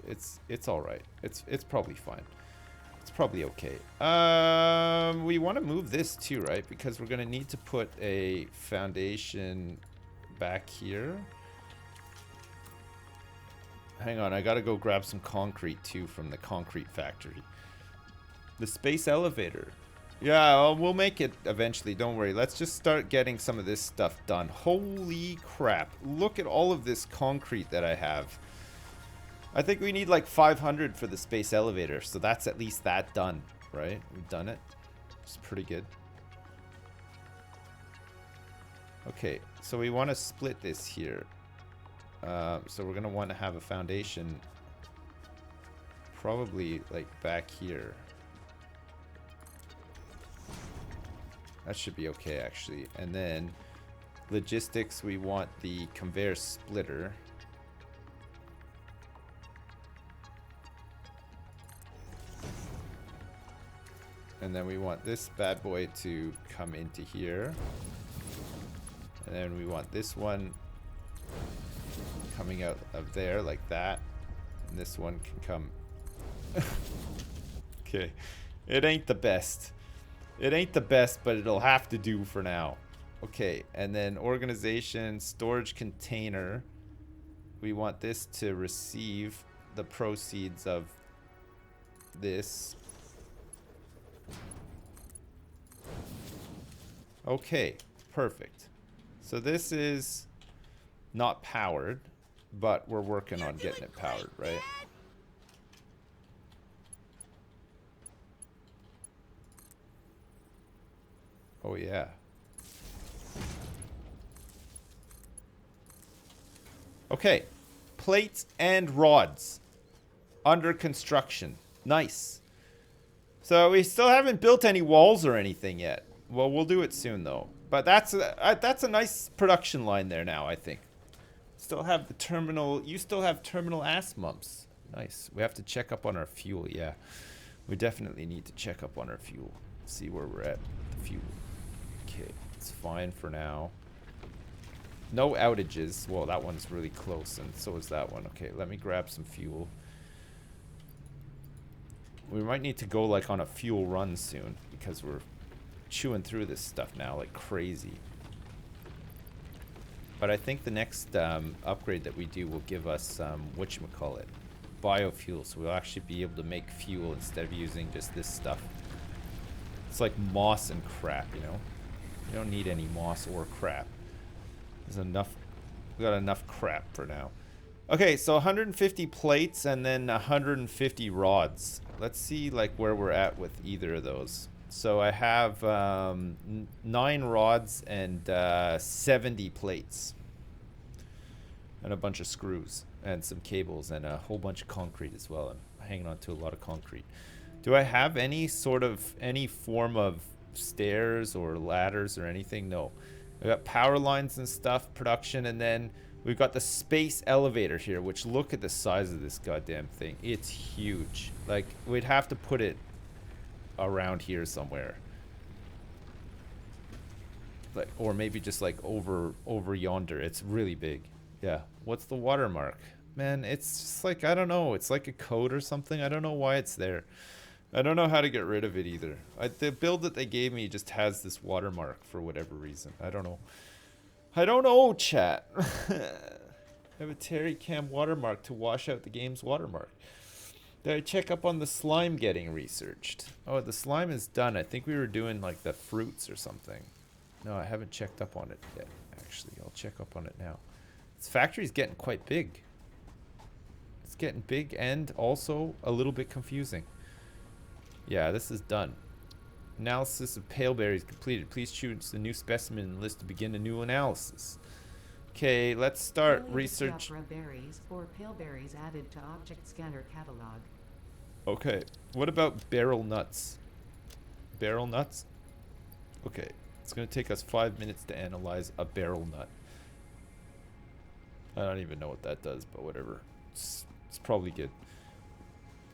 It's all right. It's probably fine. It's probably okay. We want to move this too, right? Because we're gonna need to put a foundation back here. Hang on, I gotta go grab some concrete too from the concrete factory. The space elevator. Yeah, well, we'll make it eventually. Don't worry. Let's just start getting some of this stuff done. Holy crap. Look at all of this concrete that I have. I think we need like 500 for the space elevator. So that's at least that done, right? We've done it. It's pretty good. Okay, so we want to split this here. So we're going to want to have a foundation probably like back here. That should be okay, actually. And then logistics, we want the conveyor splitter. And then we want this bad boy to come into here. And then we want this one coming out of there like that. And this one can come. Okay. It ain't the best. It ain't the best, but it'll have to do for now. Okay, and then organization, storage container. We want this to receive the proceeds of this. Okay, perfect. So this is not powered, but we're working on getting it powered, right? Oh, yeah. Okay. Plates and rods. Under construction. Nice. So we still haven't built any walls or anything yet. Well, we'll do it soon, though. But that's a nice production line there now, I think. Still have the terminal. You still have terminal ass mumps. Nice. We have to check up on our fuel, yeah. We definitely need to check up on our fuel. See where we're at with the fuel. Okay, it's fine for now. No outages. Well, that one's really close, and so is that one. Okay, let me grab some fuel. We might need to go like on a fuel run soon because we're chewing through this stuff now like crazy. But I think the next upgrade that we do will give us whatchamacallit, biofuel, so we'll actually be able to make fuel instead of using just this stuff. It's like moss and crap, you know? You don't need any moss or crap. There's enough. We got enough crap for now. Okay, so 150 plates and then 150 rods. Let's see like where we're at with either of those. So I have 9 rods and 70 plates. And a bunch of screws and some cables and a whole bunch of concrete as well. I'm hanging on to a lot of concrete. Do I have any form of stairs or ladders or anything? No. I got power lines and stuff, production, and then we've got the space elevator here, which look at the size of this goddamn thing. It's huge. Like, we'd have to put it around here somewhere. Like, or maybe just like over yonder. It's really big. Yeah. What's the watermark? Man, it's just like, I don't know. It's like a code or something. I don't know why it's there. I don't know how to get rid of it either. The build that they gave me just has this watermark for whatever reason. I don't know. I don't know, chat. I have a Terry Cam watermark to wash out the game's watermark. Did I check up on the slime getting researched? Oh, the slime is done. I think we were doing like the fruits or something. No, I haven't checked up on it yet, actually. I'll check up on it now. This factory's getting quite big. It's getting big and also a little bit confusing. Yeah, this is done. Analysis of pale berries completed. Please choose the new specimen in the list to begin a new analysis. Okay, let's start research. Berries or pale berries added to object scanner catalog. Okay, what about barrel nuts? Barrel nuts? Okay, it's gonna take us 5 minutes to analyze a barrel nut. I don't even know what that does, but whatever. It's probably good.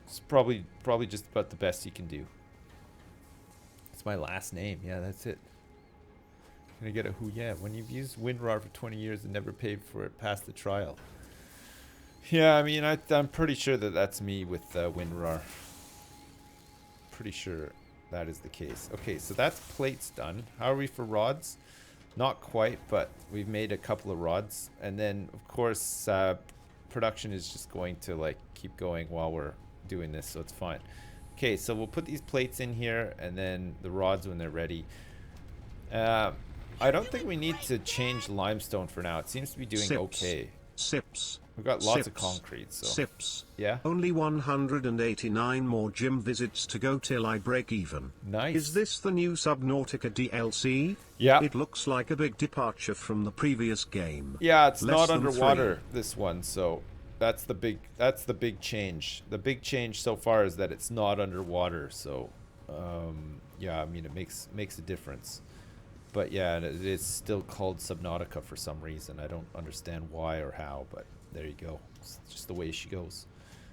It's probably just about the best you can do. It's my last name. Yeah, that's it. Gonna get a who? Yeah, when you've used WinRAR for 20 years and never paid for it past the trial. Yeah, I mean, I'm pretty sure that that's me with WinRAR. Pretty sure that is the case. Okay, so that's plates done. How are we for rods? Not quite, but we've made a couple of rods. And then, of course, production is just going to like keep going while we're doing this, so it's fine. Okay, so we'll put these plates in here and then the rods when they're ready. I don't think we need to change limestone for now. It seems to be doing okay. Sips. We've got lots of concrete, so. Sips. Yeah? Only 189 more gym visits to go till I break even. Nice. Is this the new Subnautica DLC? Yeah. It looks like a big departure from the previous game. Yeah, it's Less not than underwater, 3. this one, so that's the big change. The big change so far is that it's not underwater, so yeah, I mean it makes a difference. But yeah, it is still called Subnautica for some reason. I don't understand why or how, but there you go. It's just the way she goes.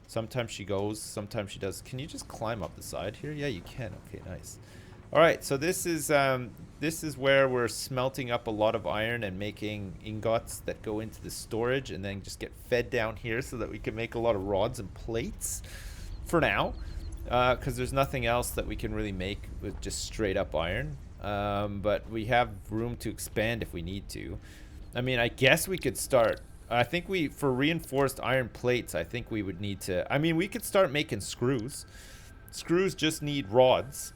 Sometimes she goes, sometimes she does. Can you just climb up the side here? Yeah, you can. Okay, nice. All right, so this is where we're smelting up a lot of iron and making ingots that go into the storage and then just get fed down here so that we can make a lot of rods and plates for now, because there's nothing else that we can really make with just straight up iron. But we have room to expand if we need to. I mean, I guess we could start. I think for reinforced iron plates, I think we would need to. I mean, we could start making screws. Screws just need rods.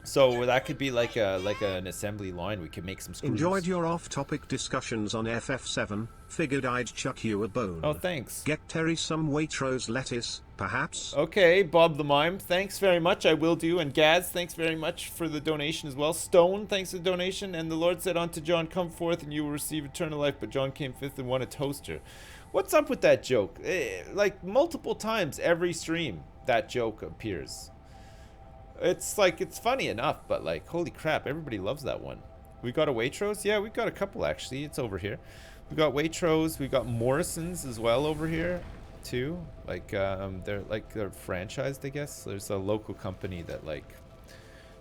So that could be like an assembly line. We could make some screws. Enjoyed your off-topic discussions on FF7. Figured I'd chuck you a bone. Oh, thanks. Get Terry some Waitrose lettuce, perhaps? Okay, Bob the Mime, thanks very much. I will do. And Gaz, thanks very much for the donation as well. Stone, thanks for the donation. And the Lord said unto John, come forth and you will receive eternal life. But John came fifth and won a toaster. What's up with that joke? Like multiple times every stream, that joke appears. It's like, it's funny enough, but like, holy crap, everybody loves that one. We got a Waitrose? Yeah, we've got a couple actually. It's over here. We got Waitrose. We got Morrison's as well over here too. Like, they're franchised, I guess. There's a local company that like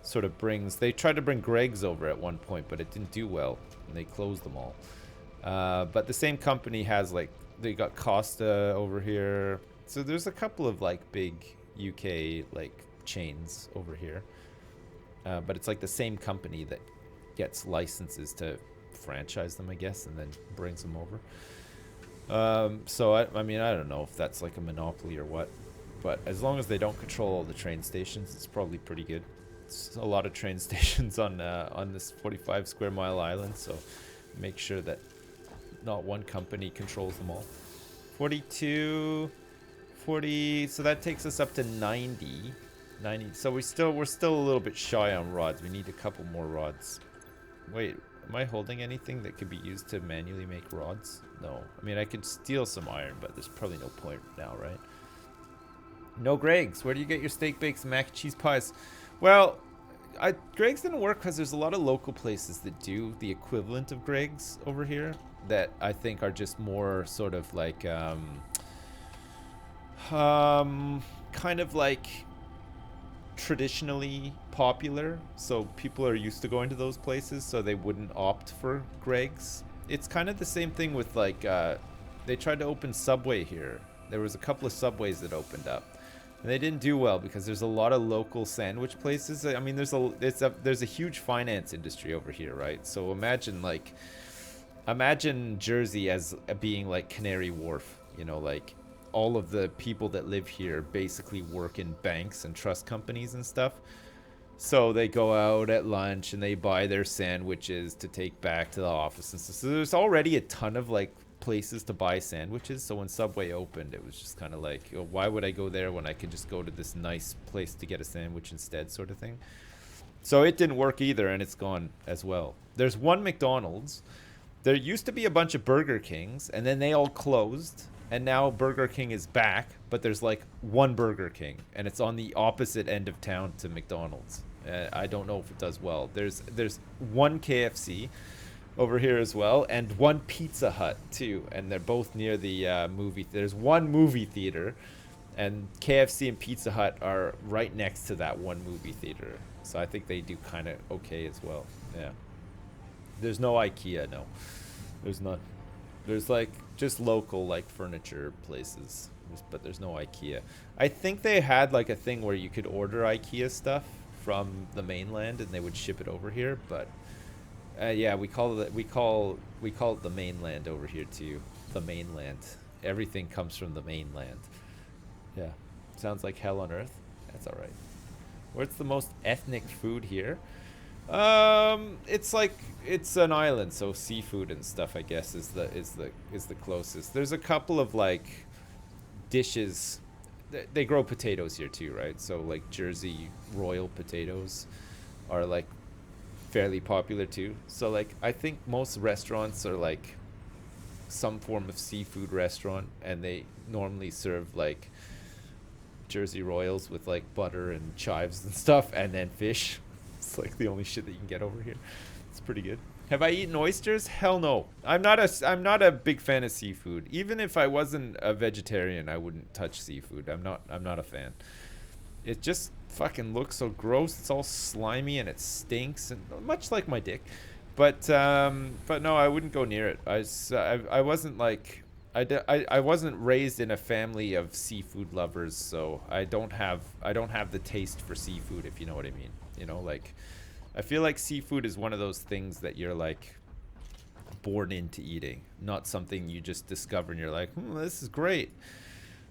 sort of brings. They tried to bring Greg's over at one point, but it didn't do well, and they closed them all. But the same company has like, they got Costa over here. So there's a couple of like big UK like chains over here, but it's like the same company that gets licenses to franchise them, I guess, and then brings them over. So I mean, I don't know if that's like a monopoly or what, but as long as they don't control all the train stations, it's probably pretty good. It's a lot of train stations on this 45 square mile island, so make sure that not one company controls them all. 42, 40, so that takes us up to 90. So we're still a little bit shy on rods. We need a couple more rods. Wait, am I holding anything that could be used to manually make rods? No. I mean, I could steal some iron, but there's probably no point now, right? No Greg's. Where do you get your steak bakes and mac and cheese pies? Well, Greg's didn't work because there's a lot of local places that do the equivalent of Greg's over here that I think are just more sort of like kind of like traditionally popular, so people are used to going to those places, so they wouldn't opt for Greg's. It's kind of the same thing with like they tried to open Subway here. There was a couple of Subways that opened up, and they didn't do well because there's a lot of local sandwich places. I mean, there's a huge finance industry over here, right? So imagine Jersey as being like Canary Wharf, you know, like all of the people that live here basically work in banks and trust companies and stuff. So they go out at lunch and they buy their sandwiches to take back to the office and stuff. So there's already a ton of like places to buy sandwiches. So when Subway opened, it was just kind of like, oh, why would I go there when I could just go to this nice place to get a sandwich instead, sort of thing. So it didn't work either, and it's gone as well. There's one McDonald's. There used to be a bunch of Burger Kings, and then they all closed. And now Burger King is back, but there's like one Burger King, and it's on the opposite end of town to McDonald's. I don't know if it does well. There's one KFC over here as well, and one Pizza Hut too, and they're both near the movie. There's one movie theater, and KFC and Pizza Hut are right next to that one movie theater. So I think they do kind of okay as well. Yeah. There's no IKEA, no. There's none. There's like just local like furniture places, but there's no IKEA. I think they had like a thing where you could order IKEA stuff from the mainland and they would ship it over here, but yeah, we call it the mainland over here too. The mainland. Everything comes from the mainland. Yeah, sounds like hell on earth. That's all right. What's the most ethnic food here? It's like it's an island, so seafood and stuff, I guess, is the closest. There's a couple of like dishes. They grow potatoes here too, right? So like Jersey Royal potatoes are like fairly popular too. So like I think most restaurants are like some form of seafood restaurant, and they normally serve like Jersey Royals with like butter and chives and stuff, and then fish. It's like the only shit that you can get over here. It's pretty good. Have I eaten oysters? Hell no. I'm not a big fan of seafood. Even if I wasn't a vegetarian, I wouldn't touch seafood. I'm not a fan. It just fucking looks so gross. It's all slimy and it stinks, and much like my dick. But no, I wouldn't go near it. I wasn't like I wasn't raised in a family of seafood lovers, so I don't have the taste for seafood, if you know what I mean. You know, like I feel like seafood is one of those things that you're like born into eating, not something you just discover and you're like, this is great.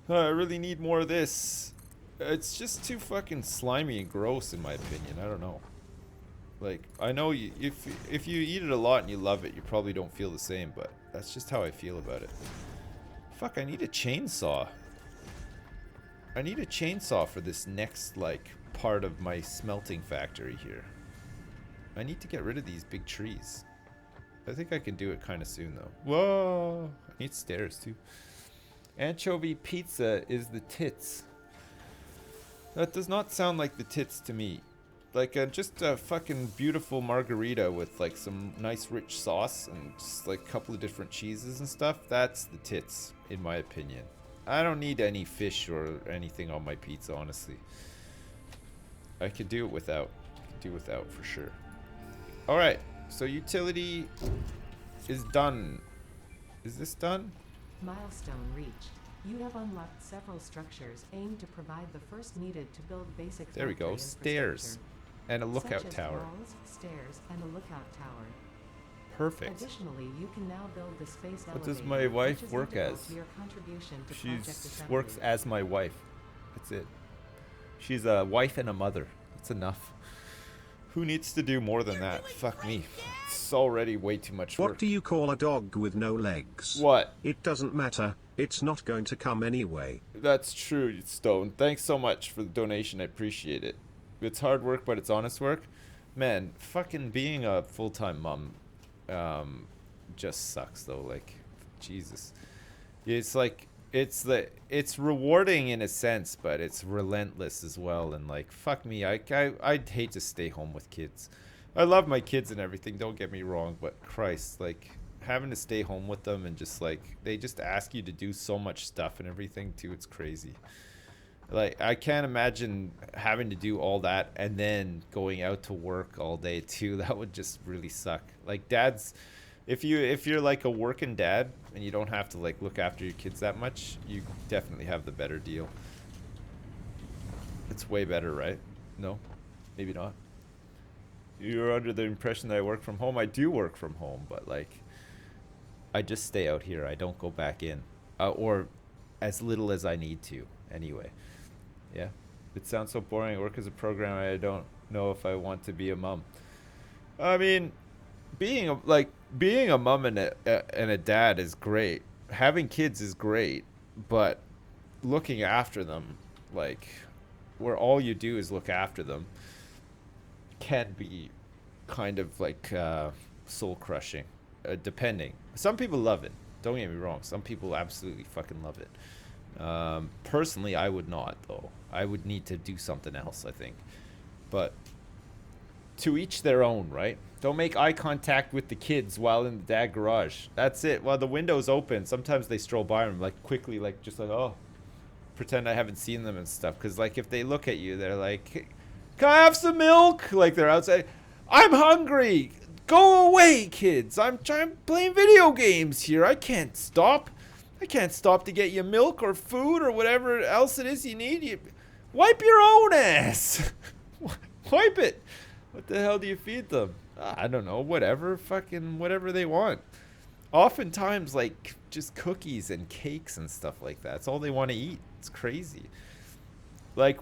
I really need more of this. It's just too fucking slimy and gross, in my opinion. I don't know. Like, I know if you eat it a lot and you love it, you probably don't feel the same, but that's just how I feel about it. Fuck, I need a chainsaw. I need a chainsaw for this next, like, part of my smelting factory here. I need to get rid of these big trees. I think I can do it kind of soon, though. Whoa! I need stairs, too. Anchovy pizza is the tits. That does not sound like the tits to me. Like just a fucking beautiful margarita with like some nice rich sauce and just like a couple of different cheeses and stuff. That's the tits, in my opinion. I don't need any fish or anything on my pizza, honestly. I could do it without. For sure. All right, so utility is done. Is this done? Milestone reached. You have unlocked several structures aimed to provide the first needed to build basic. There we go. Stairs and a lookout such as tower. Walls, stairs, and a lookout tower. Perfect. Additionally, you can now build the space What elevator, does my wife which is work integral as? to your contribution to She project assembly. works as my wife. That's it. She's a wife and a mother. That's enough. Who needs to do more than that? Fuck me. It's already way too much work. What do you call a dog with no legs? What? It doesn't matter. It's not going to come anyway. That's true, Stone. Thanks so much for the donation. I appreciate it. It's hard work, but it's honest work. Man, fucking being a full-time mom just sucks, though. Like, Jesus. It's like, it's rewarding in a sense, but it's relentless as well. And like, fuck me, I'd hate to stay home with kids. I love my kids and everything, don't get me wrong, but Christ, like, having to stay home with them and just like, they just ask you to do so much stuff and everything too. It's crazy. Like, I can't imagine having to do all that and then going out to work all day too. That would just really suck. Like, dads, if you're like a working dad and you don't have to like look after your kids that much, you definitely have the better deal. It's way better, right? No? Maybe not. You're under the impression that I work from home. I do work from home, but like, I just stay out here. I don't go back in, or as little as I need to anyway. Yeah, it sounds so boring. I work as a programmer. I don't know if I want to be a mom. I mean, being a mom and a dad is great. Having kids is great, but looking after them, like, where all you do is look after them, can be kind of like soul crushing. Depending. Some people love it. Don't get me wrong. Some people absolutely fucking love it. Personally, I would not, though. I would need to do something else, I think. But to each their own, right? Don't make eye contact with the kids while in the dad garage. That's it. While the window's open, sometimes they stroll by them, like, quickly, like, just like, oh, pretend I haven't seen them and stuff. Because, like, if they look at you, they're like, can I have some milk? Like, they're outside. I'm hungry. Go away, kids. I'm playing video games here. I can't stop. I can't stop to get you milk or food or whatever else it is you need. You wipe your own ass. Wipe it. What the hell do you feed them? I don't know. Whatever. Fucking whatever they want. Oftentimes, like, just cookies and cakes and stuff like that. That's all they want to eat. It's crazy. Like,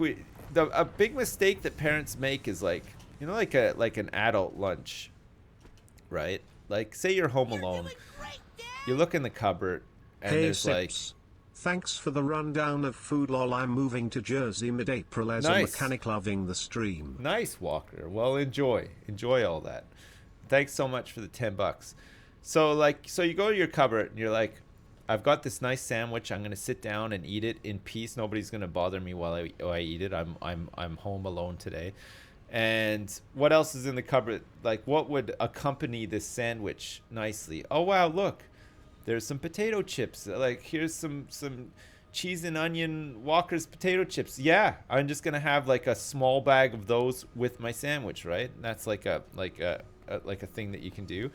a big mistake that parents make is, like, you know, like an adult lunch, right? Like, say you're home alone. You look in the cupboard, and Hey there's, Sips. Thanks for the rundown of food lol. I'm moving to Jersey mid-April as Nice. a mechanic, loving the stream. Nice, Walker. Well, enjoy all that. Thanks so much for the $10. So you go to your cupboard and you're like, I've got this nice sandwich. I'm gonna sit down and eat it in peace. Nobody's gonna bother me while I eat it. I'm home alone today. And what else is in the cupboard? Like, what would accompany this sandwich nicely? Oh wow, look, there's some potato chips. Like, here's some cheese and onion Walker's potato chips. Yeah, I'm just gonna have like a small bag of those with my sandwich, right? That's like a thing that you can do.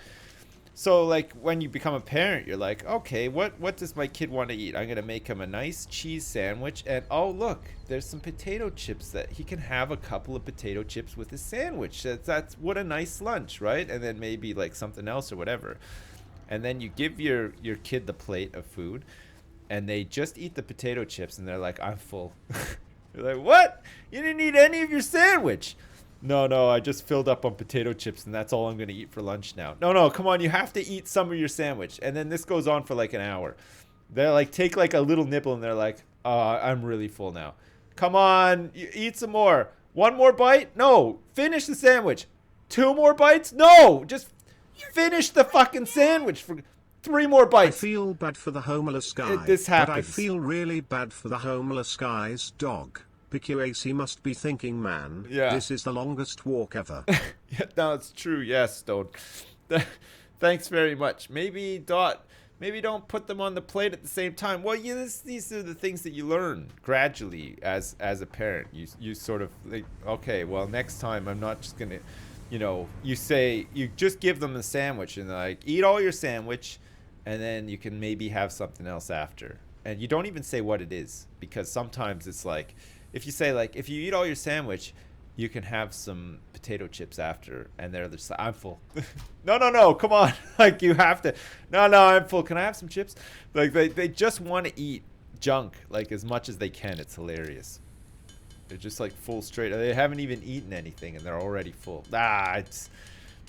So, like, when you become a parent, you're like, okay, what does my kid want to eat? I'm going to make him a nice cheese sandwich. And, oh, look, there's some potato chips that he can have a couple of potato chips with his sandwich. That's what a nice lunch, right? And then maybe, like, something else or whatever. And then you give your kid the plate of food, and they just eat the potato chips, and they're like, I'm full. You're like, what? You didn't eat any of your sandwich. No, I just filled up on potato chips and that's all I'm going to eat for lunch now. No, come on, you have to eat some of your sandwich. And then this goes on for like an hour. They're like, take like a little nibble and they're like, I'm really full now. Come on, you eat some more. One more bite? No. Finish the sandwich. 2 more bites? No. Just finish the fucking sandwich for 3 more I bites. feel bad for the homeless guy, This but I happens. feel really bad for the homeless guy's dog. PQAC must be thinking, man, Yeah. this is the longest walk ever. Yeah, no, it's true. Yes, Stone. Thanks very much. Maybe don't put them on the plate at the same time. Well, yeah, these are the things that you learn gradually as a parent. You sort of like, okay, well, next time I'm not just gonna, you just give them a sandwich and they're like, eat all your sandwich, and then you can maybe have something else after. And you don't even say what it is, because sometimes it's like, if you say, like, if you eat all your sandwich, you can have some potato chips after, and they're just like, I'm full. No, come on. Like, you have to. No, I'm full. Can I have some chips? Like, they just want to eat junk, like, as much as they can. It's hilarious. They're just, like, full straight. They haven't even eaten anything, and they're already full. It's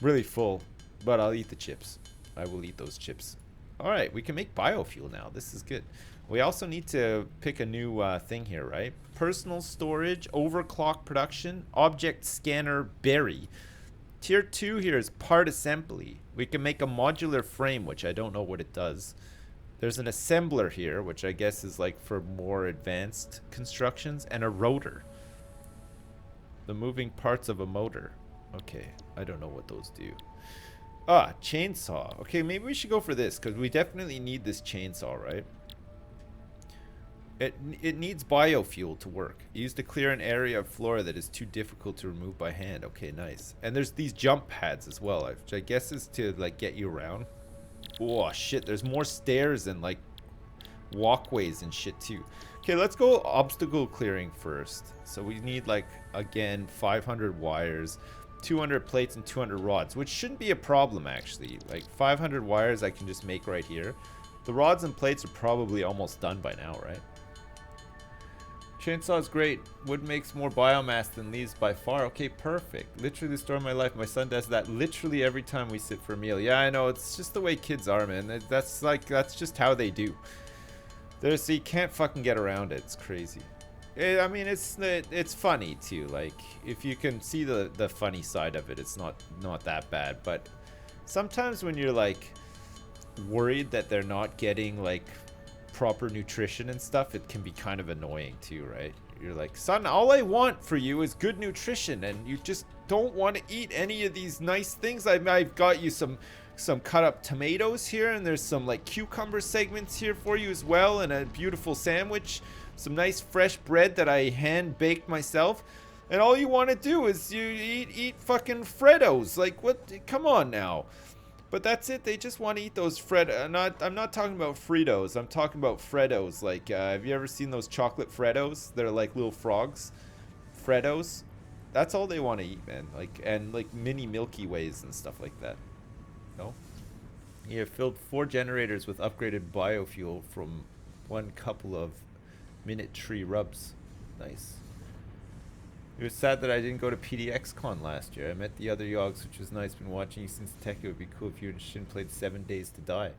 really full, but I'll eat the chips. I will eat those chips. All right, we can make biofuel now. This is good. We also need to pick a new thing here, right? Personal storage, overclock production, object scanner, berry. Tier 2 here is part assembly. We can make a modular frame, which I don't know what it does. There's an assembler here, which I guess is like for more advanced constructions, and a rotor. The moving parts of a motor. Okay, I don't know what those do. Chainsaw. Okay, maybe we should go for this, because we definitely need this chainsaw, right? It needs biofuel to work. Used to clear an area of flora that is too difficult to remove by hand. Okay, nice. And there's these jump pads as well, which I guess is to, like, get you around. Oh, shit. There's more stairs and, like, walkways and shit, too. Okay, let's go obstacle clearing first. So we need, like, again, 500 wires, 200 plates, and 200 rods, which shouldn't be a problem, actually. Like, 500 wires I can just make right here. The rods and plates are probably almost done by now, right? Chainsaw is great. Wood makes more biomass than leaves by far. Okay, perfect. Literally the story of my life. My son does that literally every time we sit for a meal. Yeah, I know. It's just the way kids are, man. That's just how they do. So you can't fucking get around it. It's crazy. I mean, it's funny too. Like, if you can see the funny side of it, it's not that bad. But sometimes when you're like worried that they're not getting like proper nutrition and stuff, it can be kind of annoying too, right? You're like, son, all I want for you is good nutrition, and you just don't want to eat any of these nice things. I've got you some cut up tomatoes here, and there's some like cucumber segments here for you as well, and a beautiful sandwich, some nice fresh bread that I hand baked myself, and all you want to do is you eat fucking Freddos. Like, what? Come on now. But that's it. They just want to eat those I'm not talking about Fritos. I'm talking about Freddos. Like, have you ever seen those chocolate Freddos? They're like little frogs. Freddos. That's all they want to eat, man. Like, and like mini Milky Ways and stuff like that. No. You filled 4 generators with upgraded biofuel from one couple of minute tree rubs. Nice. It was sad that I didn't go to PDXCon last year. I met the other Yogs, which was nice. Been watching you since Tech. It would be cool if you and Shin played 7 Days to Die.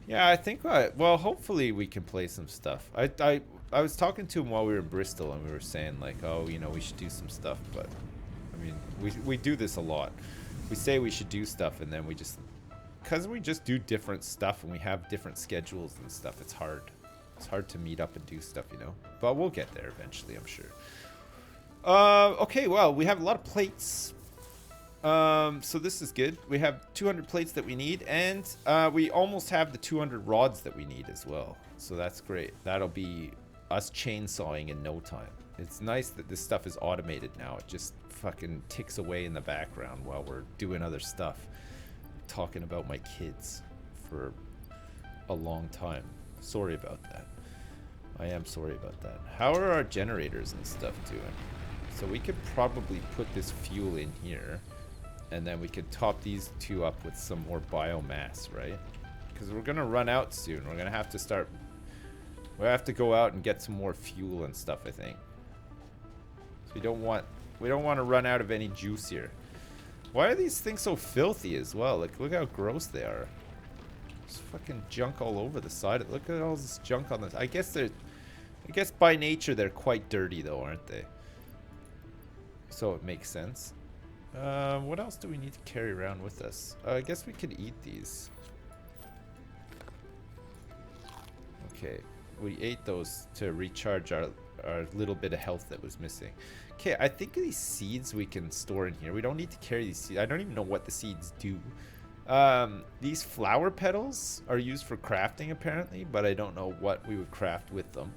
Yeah, I think, well, hopefully we can play some stuff. I was talking to him while we were in Bristol, and we were saying, like, oh, you know, we should do some stuff. But, I mean, we do this a lot. We say we should do stuff, and then we just, because we just do different stuff, and we have different schedules and stuff, it's hard. It's hard to meet up and do stuff, you know? But we'll get there eventually, I'm sure. Okay, well, we have a lot of plates. So this is good. We have 200 plates that we need, and we almost have the 200 rods that we need as well. So that's great. That'll be us chainsawing in no time. It's nice that this stuff is automated now. It just fucking ticks away in the background while we're doing other stuff. Talking about my kids for a long time. Sorry about that. I am sorry about that. How are our generators and stuff doing? So we could probably put this fuel in here, and then we could top these 2 up with some more biomass, right? Because we're gonna run out soon. We're gonna have to start. We have to go out and get some more fuel and stuff, I think. So we don't want to run out of any juice here. Why are these things so filthy as well? Like, look how gross they are. There's fucking junk all over the side. Look at all this junk on this. I guess by nature they're quite dirty though, aren't they? So it makes sense. What else do we need to carry around with us? I guess we could eat these. Okay, we ate those to recharge our little bit of health that was missing. Okay, I think these seeds we can store in here. We don't need to carry these seeds. I don't even know what the seeds do. These flower petals are used for crafting apparently, but I don't know what we would craft with them.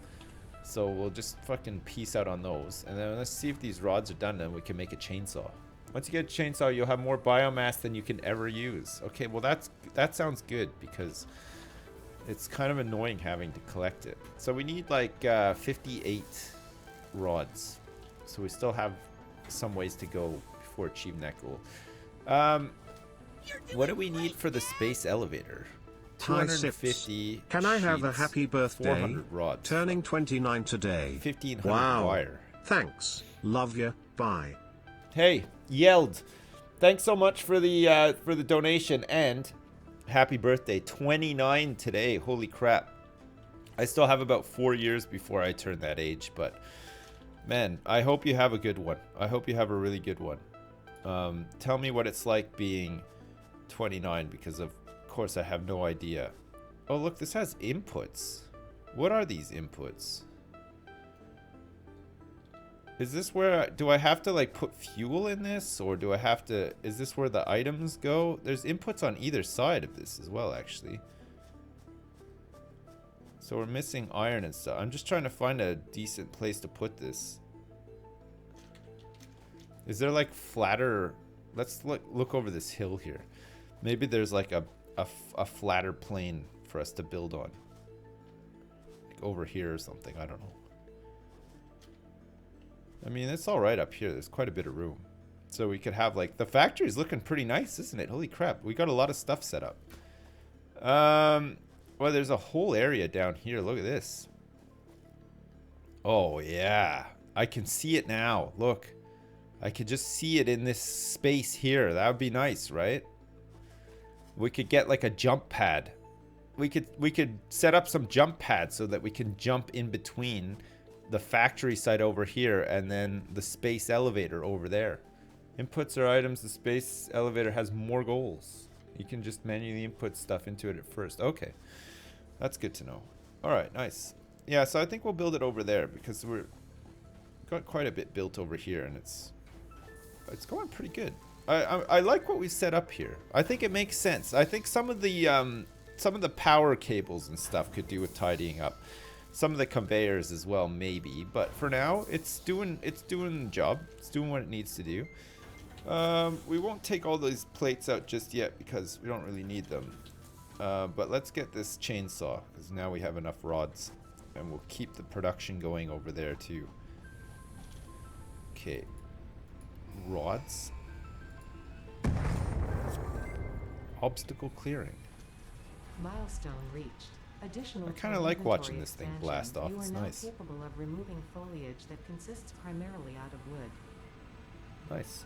So we'll just fucking peace out on those. And then let's see if these rods are done, and we can make a chainsaw. Once you get a chainsaw, you'll have more biomass than you can ever use. Okay, well that sounds good, because it's kind of annoying having to collect it. So we need like 58 rods. So we still have some ways to go before achieving that goal. What do we need for the space elevator? Hi, Sips. 250 Can I have a sheets, happy birthday? 400 rods. Turning 29 today. 1500 wow. wire. Thanks. Love ya. Bye. Hey, Yelled. Thanks so much for the donation, and happy birthday. 29 today. Holy crap. I still have about 4 years before I turn that age, but man, I hope you have a good one. I hope you have a really good one. Tell me what it's like being 29, because of course I have no idea. Oh look, this has inputs. What are these inputs? Is this where do I have to like put fuel in this, or do I have to, is this where the items go? There's inputs on either side of this as well, actually. So we're missing iron and stuff. I'm just trying to find a decent place to put this. Is there like flatter? Let's look over this hill here. Maybe there's like a flatter plane for us to build on. Like over here or something. I don't know. I mean, it's all right up here. There's quite a bit of room. So we could have like, the factory's looking pretty nice, isn't it? Holy crap. We got a lot of stuff set up. Well, there's a whole area down here. Look at this. Oh, yeah. I can see it now. Look. I could just see it in this space here. That would be nice, right? We could get like a jump pad. We could set up some jump pads so that we can jump in between the factory site over here and then the space elevator over there. Inputs or items. The space elevator has more goals. You can just manually input stuff into it at first. Okay. That's good to know. Alright, nice. Yeah, so I think we'll build it over there, because we're got quite a bit built over here, and it's going pretty good. I like what we set up here. I think it makes sense. I think some of the power cables and stuff could do with tidying up. Some of the conveyors as well, maybe. But for now, it's doing the job. It's doing what it needs to do. We won't take all those plates out just yet because we don't really need them. But let's get this chainsaw because now we have enough rods. And we'll keep the production going over there too. Okay. Rods. Obstacle clearing. Milestone reached. Additional I kinda tool like inventory watching this thing expansion. blast off. You It's are now nice. capable of removing foliage that consists primarily out of wood. Nice.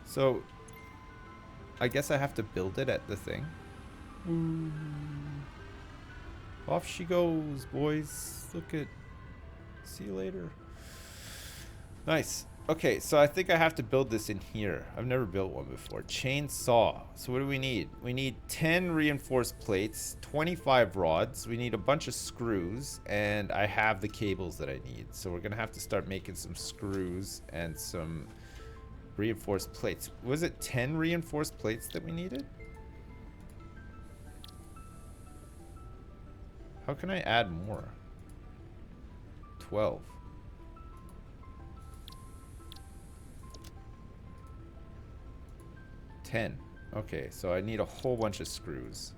So, I guess I have to build it at the thing. Off she goes, boys. Look at. See you later. Nice. Okay, so I think I have to build this in here. I've never built one before. Chainsaw. So what do we need? We need 10 reinforced plates, 25 rods. We need a bunch of screws, and I have the cables that I need. So we're gonna have to start making some screws and some reinforced plates. Was it 10 reinforced plates that we needed? How can I add more? 12. 10. Okay, so I need a whole bunch of screws.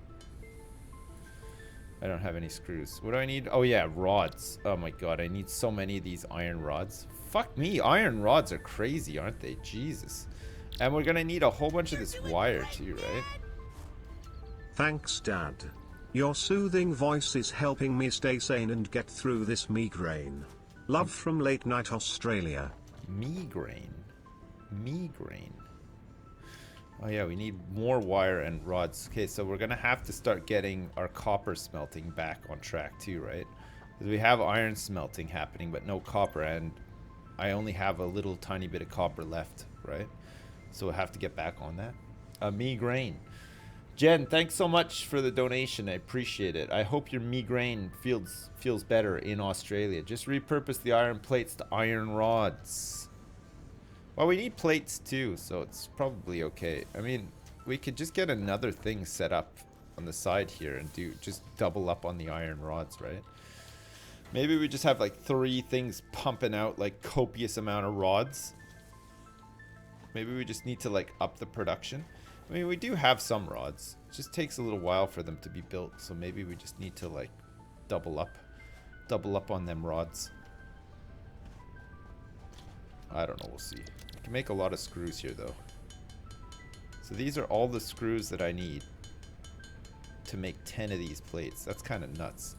I don't have any screws. What do I need? Oh yeah, rods. Oh my god, I need so many of these iron rods. Fuck me, iron rods are crazy, aren't they? Jesus. And we're gonna need a whole bunch of this wire too, right? Thanks, Dad. Your soothing voice is helping me stay sane and get through this migraine. Love from late night Australia. Migraine. Migraine. Oh yeah, we need more wire and rods. Okay, so we're gonna have to start getting our copper smelting back on track too, right? Because we have iron smelting happening, but no copper, and I only have a little tiny bit of copper left, right? So we'll have to get back on that. Migraine. Jen, thanks so much for the donation. I appreciate it. I hope your migraine feels better in Australia. Just repurpose the iron plates to iron rods. Well, we need plates too, so it's probably okay. I mean, we could just get another thing set up on the side here and just double up on the iron rods, right? Maybe we just have like 3 things pumping out like copious amount of rods. Maybe we just need to like up the production. I mean, we do have some rods. It just takes a little while for them to be built, so maybe we just need to like double up on them rods. I don't know, we'll see. I can make a lot of screws here though. So these are all the screws that I need to make 10 of these plates. That's kind of nuts.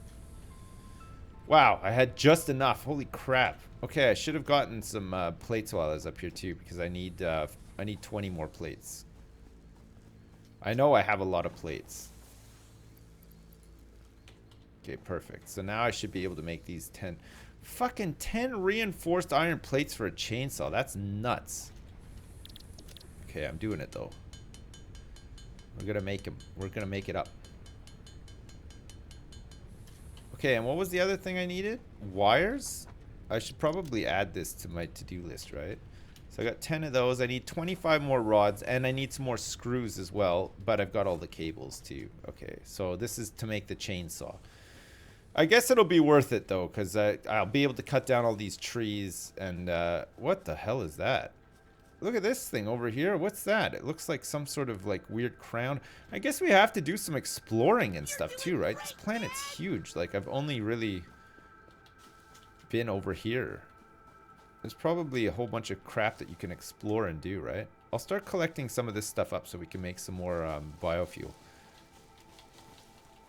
Wow, I had just enough. Holy crap. Okay, I should have gotten some plates while I was up here too, because I need 20 more plates. I know I have a lot of plates. Okay, perfect. So now I should be able to make these 10. Fucking 10 reinforced iron plates for a chainsaw. That's nuts. Okay, I'm doing it though. We're gonna make them. We're gonna make it up. Okay, and what was the other thing I needed? Wires? I should probably add this to my to-do list, right? So I got 10 of those. I need 25 more rods, and I need some more screws as well, but I've got all the cables too. Okay, so this is to make the chainsaw. I guess it'll be worth it though, because I'll be able to cut down all these trees. And what the hell is that? Look at this thing over here. What's that? It looks like some sort of like weird crown. I guess we have to do some exploring and stuff too, right? This planet's huge. Like, I've only really been over here. There's probably a whole bunch of crap that you can explore and do, right? I'll start collecting some of this stuff up so we can make some more biofuel.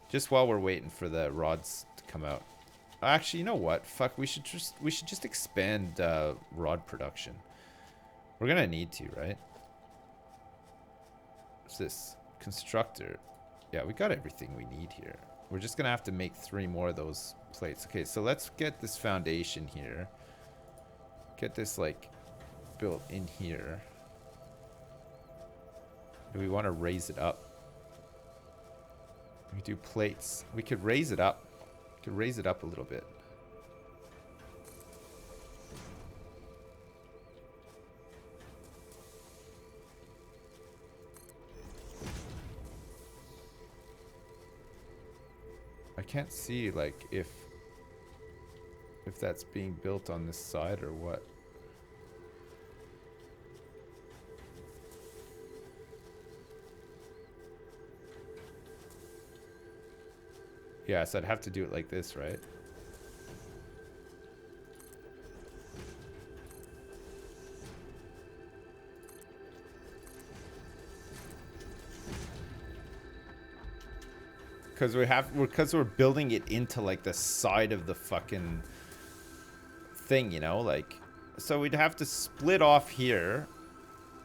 Just while we're waiting for the rods to come out. Actually, you know what? Fuck, we should just expand rod production. We're gonna need to, right? What's this? Constructor. Yeah, we got everything we need here. We're just gonna have to make 3 more of those plates. Okay, so let's get this foundation here. Get this like built in here. Do we want to raise it up? We do plates. We could raise it up. We could raise it up a little bit. I can't see like if that's being built on this side or what. Yeah, so I'd have to do it like this, right? Because we're building it into like the side of the fucking thing, you know, like, so we'd have to split off here,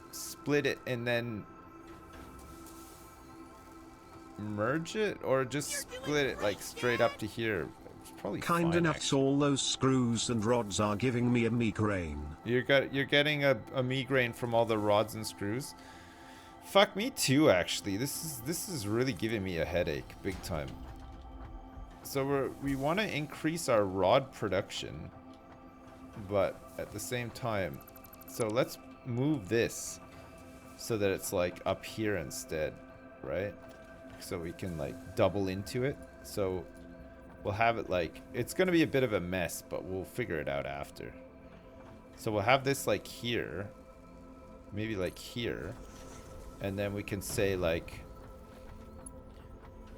split it, and then merge it, or just split it like straight up to here. It's probably Kind fine, enough, actually. all those screws and rods are giving me a migraine. You're getting a migraine from all the rods and screws. Fuck me too, actually. This is really giving me a headache, big time. So we want to increase our rod production, but at the same time, so let's move this so that it's like up here instead, right? So we can like double into it. So we'll have it like, it's going to be a bit of a mess, but we'll figure it out after. So we'll have this like here, maybe like here. And then we can say like,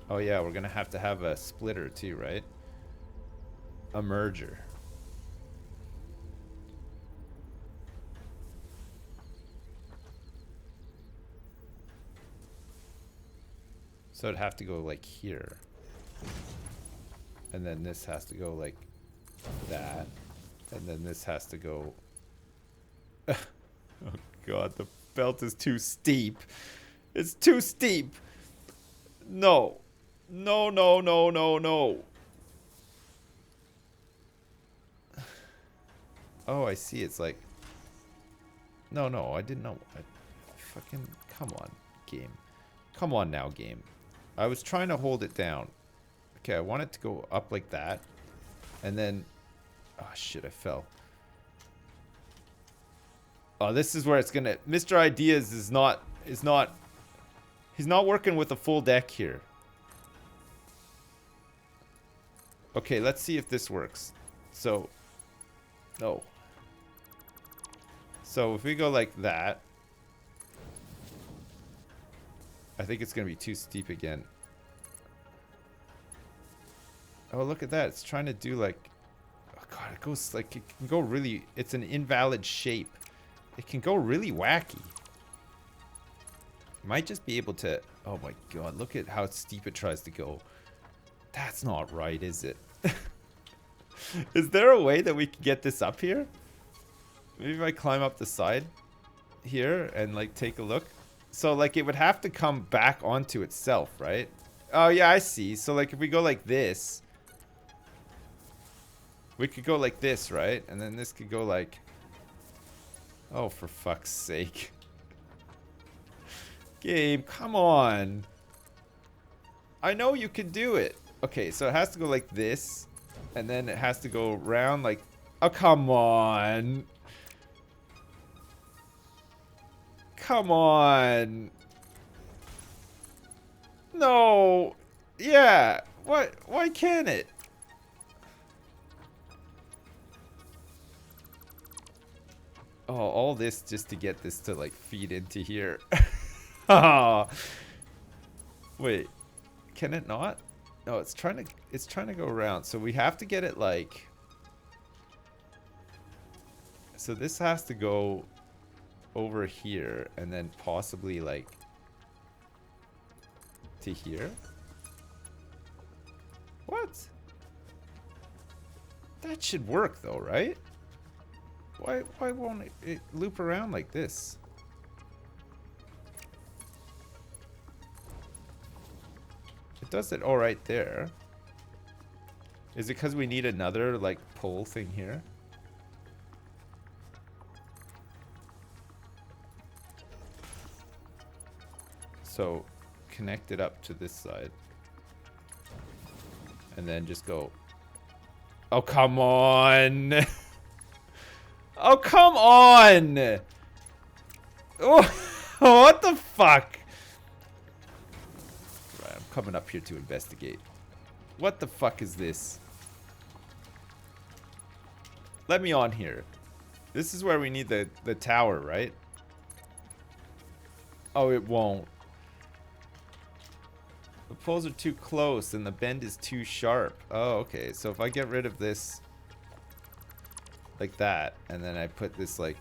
oh yeah, we're gonna have to have a splitter too, right? A merger. So it'd have to go like here. And then this has to go like that. And then this has to go... Oh god, the belt is too steep. It's too steep. No. No, no, no, no, no. Oh, I see. It's like... No, no, I didn't know. Fucking... Come on, game. Come on now, game. I was trying to hold it down. Okay, I want it to go up like that. And then... Oh, shit, I fell. Oh, this is where it's gonna... Mr. Ideas is not... He's not working with a full deck here. Okay, let's see if this works. So... No. So, if we go like that... I think it's gonna be too steep again. Oh, look at that. It's trying to do like... Oh, God, it goes like... It can go really... It's an invalid shape. It can go really wacky. Might just be able to... Oh my god, look at how steep it tries to go. That's not right, is it? Is there a way that we can get this up here? Maybe if I climb up the side here and like take a look. So like it would have to come back onto itself, right? Oh yeah, I see. So like if we go like this... We could go like this, right? And then this could go like... Oh, for fuck's sake. Game, come on. I know you can do it. Okay, so it has to go like this. And then it has to go around like... Oh, come on. Come on. No. Yeah. What? Why can't it? Oh, all this just to get this to like feed into here. Oh. Wait. Can it not? No, it's trying to go around. So we have to get it like... So this has to go over here and then possibly like to here. What? That should work though, right? Why won't it loop around like this? It does it all right there. Is it because we need another like pole thing here? So connect it up to this side. And then just go. Oh, come on. Oh, come on. Oh, what the fuck? Right, I'm coming up here to investigate. What the fuck is this? Let me on here. This is where we need the tower, right? Oh, it won't. poles are too close and the bend is too sharp. Oh, okay. So if I get rid of this like that, and then I put this like...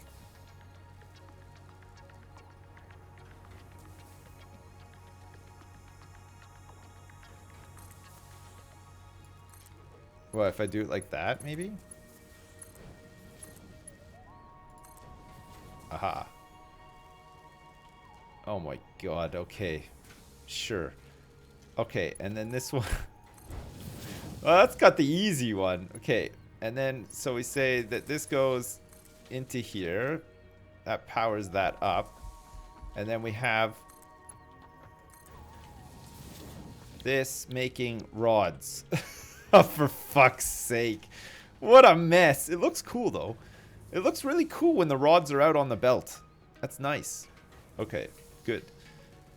Well, if I do it like that, maybe? Aha. Oh my god, okay. Sure. Okay, and then this one. Well, that's got the easy one. Okay, and then, so we say that this goes into here. That powers that up. And then we have this making rods. Oh, for fuck's sake. What a mess. It looks cool, though. It looks really cool when the rods are out on the belt. That's nice. Okay, good.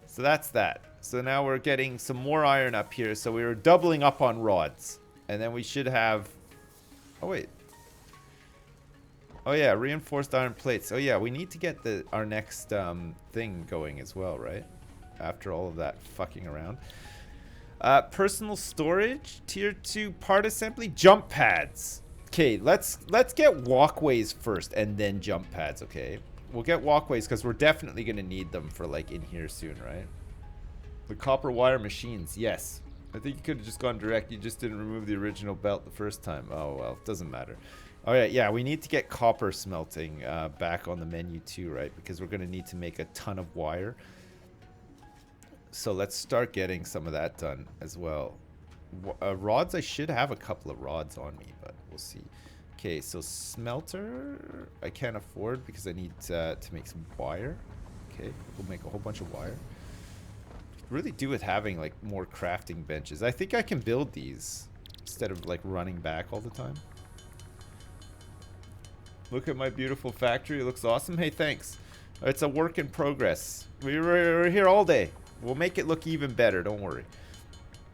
So that's that. So now we're getting some more iron up here. So we were doubling up on rods. And then we should have... Oh, wait. Oh, yeah, reinforced iron plates. Oh, yeah, we need to get our next thing going as well, right? After all of that fucking around. Personal storage, tier 2 part assembly, jump pads. Okay, let's get walkways first and then jump pads, okay? We'll get walkways because we're definitely going to need them for like in here soon, right? The copper wire machines, yes. I think you could have just gone direct. You just didn't remove the original belt the first time. Oh, well, it doesn't matter. All right, yeah, we need to get copper smelting back on the menu too, right? Because we're going to need to make a ton of wire. So let's start getting some of that done as well. Rods, I should have a couple of rods on me, but we'll see. Okay, so smelter, I can't afford because I need to make some wire. Okay, we'll make a whole bunch of wire. Really do with having like more crafting benches. I think I can build these instead of like running back all the time. Look at my beautiful factory. It looks awesome. Hey, thanks. It's a work in progress. We're here all day. We'll make it look even better. Don't worry.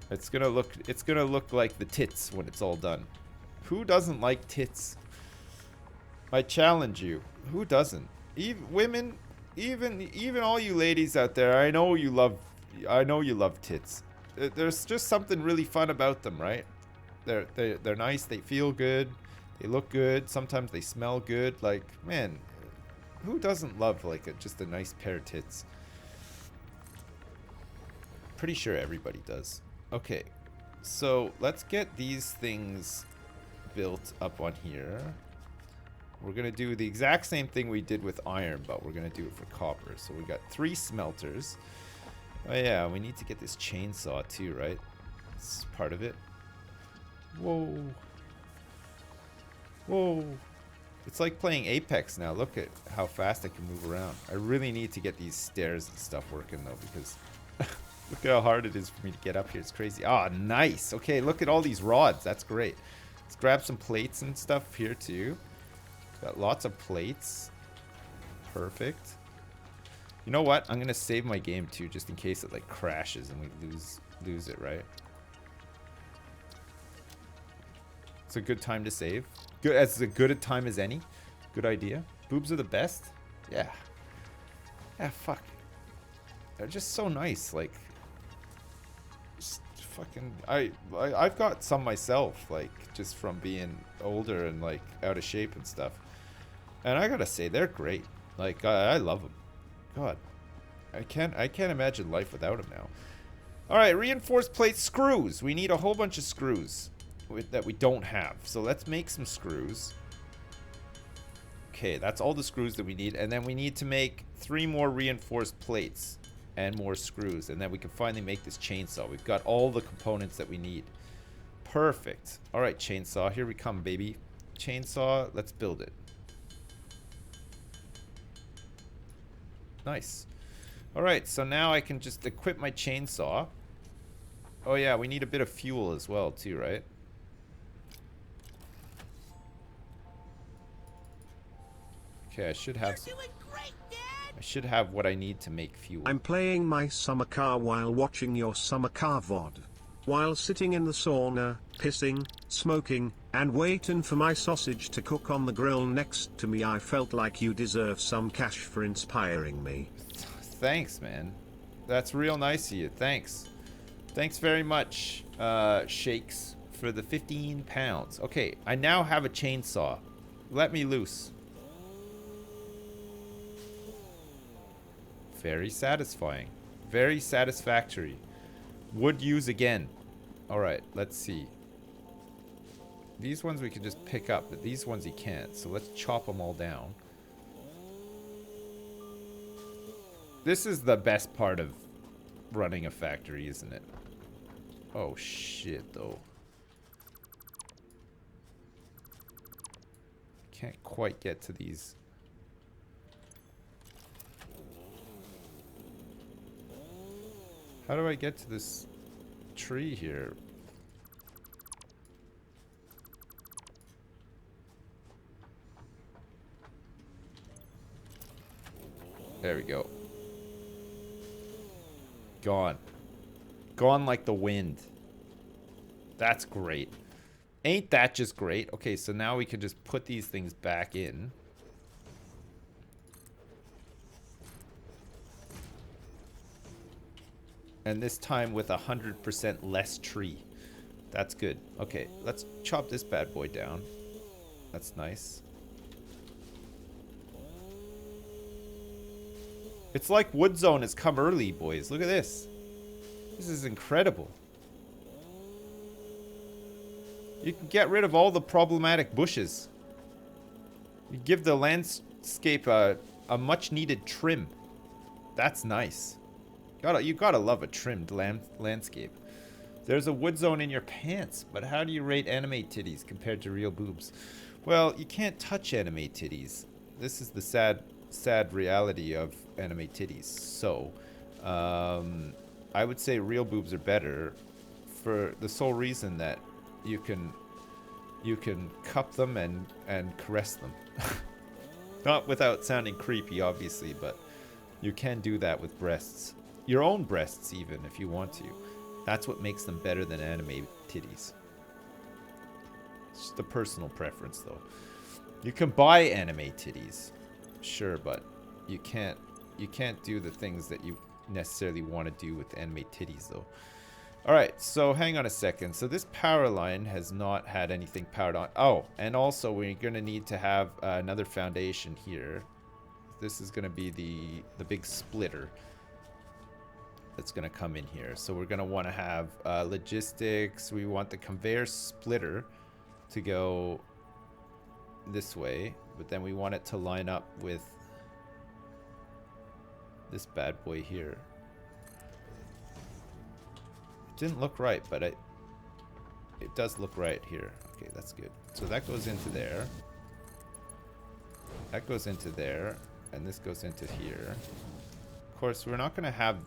It's gonna look like the tits when it's all done. Who doesn't like tits? I challenge you. Who doesn't? Even women, even all you ladies out there. I know you love tits. There's just something really fun about them, right? They're nice. They feel good. They look good. Sometimes they smell good. Like, man, who doesn't love like just a nice pair of tits? Pretty sure everybody does. Okay, so let's get these things built up on here. We're gonna do the exact same thing we did with iron, but we're gonna do it for copper. So we got 3 smelters. Oh yeah, we need to get this chainsaw too, right? It's part of it. Whoa. Whoa. It's like playing Apex now. Look at how fast I can move around. I really need to get these stairs and stuff working though, because look at how hard it is for me to get up here. It's crazy. Ah, nice. Okay, look at all these rods. That's great. Let's grab some plates and stuff here too. Got lots of plates. Perfect. You know what? I'm gonna save my game too, just in case it like crashes and we lose it, right? It's a good time to save. Good, as good a time as any. Good idea. Boobs are the best. Yeah. Yeah. Fuck. They're just so nice. Like, just fucking. I've got some myself. Like, just from being older and like out of shape and stuff. And I gotta say, they're great. Like, I love them. God, I can't imagine life without them now. All right, reinforced plate screws. We need a whole bunch of screws that we don't have. So let's make some screws. Okay, that's all the screws that we need. And then we need to make 3 more reinforced plates and more screws. And then we can finally make this chainsaw. We've got all the components that we need. Perfect. All right, chainsaw, here we come, baby. Chainsaw, let's build it. Nice. All right, so now I can just equip my chainsaw. Oh yeah, we need a bit of fuel as well too, right? Okay, I should have some, I should have what I need to make fuel. I'm playing my summer car while watching your summer car VOD. While sitting in the sauna, pissing, smoking, and waiting for my sausage to cook on the grill next to me, I felt like you deserve some cash for inspiring me. Thanks, man. That's real nice of you. Thanks. Thanks very much, Shakes, for the 15 pounds. Okay, I now have a chainsaw. Let me loose. Very satisfying. Very satisfactory. Would use again. Alright, let's see. These ones we can just pick up, but these ones you can't. So let's chop them all down. This is the best part of running a factory, isn't it? Oh shit, though. Can't quite get to these. How do I get to this tree here? There we go. Gone. Gone like the wind. That's great. Ain't that just great? Okay, so now we can just put these things back in. And this time with 100% less tree. That's good. Okay, let's chop this bad boy down. That's nice. It's like Wood Zone has come early, boys. Look at this. This is incredible. You can get rid of all the problematic bushes. You give the landscape a much needed trim. That's nice. You gotta love a trimmed landscape. There's a wood zone in your pants, but how do you rate anime titties compared to real boobs? Well, you can't touch anime titties. This is the sad reality of anime titties. So, I would say real boobs are better for the sole reason that you can cup them and caress them. Not without sounding creepy, obviously, but you can do that with breasts. Your own breasts, even, if you want to. That's what makes them better than anime titties. It's just a personal preference, though. You can buy anime titties, sure, but you can't do the things that you necessarily want to do with anime titties, though. Alright, so hang on a second. So this power line has not had anything powered on. Oh, and also we're going to need to have another foundation here. This is going to be the big splitter that's going to come in here. So we're going to want to have logistics. We want the conveyor splitter to go this way, but then we want it to line up with this bad boy here. It didn't look right, but it does look right here. Okay, that's good. So that goes into there. That goes into there, and this goes into here. Of course, we're not going to have